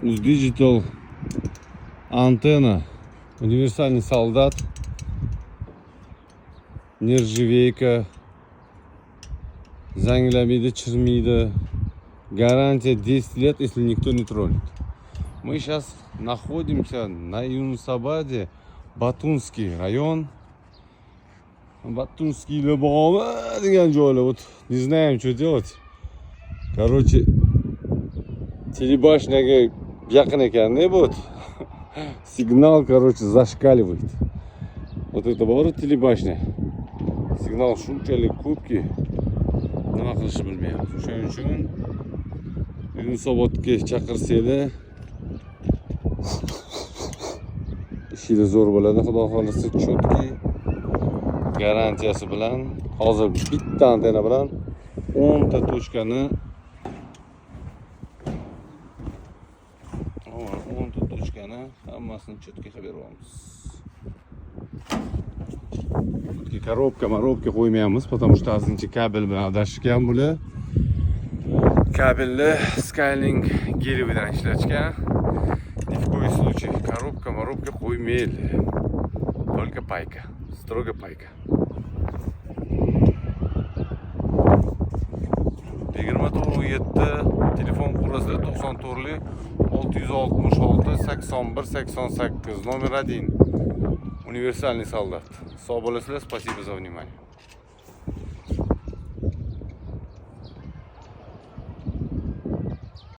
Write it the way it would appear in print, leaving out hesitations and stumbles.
Digital антенна, универсальный солдат, нержавейка, зангlamaydi, chirmaydi, гарантия 10 лет, если никто не тронет. Мы сейчас находимся на Юнусабаде, Батунский район. Батунский Лебома, вот не знаем, что делать. Короче, телебашняга yaqin ekan-da bu. Сигнал, короче, зашкаливает. Вот это бор телебашня. Сигнал shunchalik ko'pki, nima qilishni bilmayapmiz. O'shaning uchun Yunusobodga chaqirsanglar ishinglar zo'r bo'ladi, xudo xolisa. Chotki garantiyasi bilan hozir bitta antena bilan 10 ta tochkani 10 ta tochkani hammasini chetga qilib beramiz. Коробка qo'ymaymiz, потому что azincha kabel bilan adashgan bular. Kabelni Skylink gelividan ishlatgan. Ни в коем случае коробка qo'ymaydi. Только пайка, строго пайка. 29.7 telefon qurasida 94 666 81 88 номер 1. Универсальный солдат. Сау bo'lasizlar, спасибо за внимание.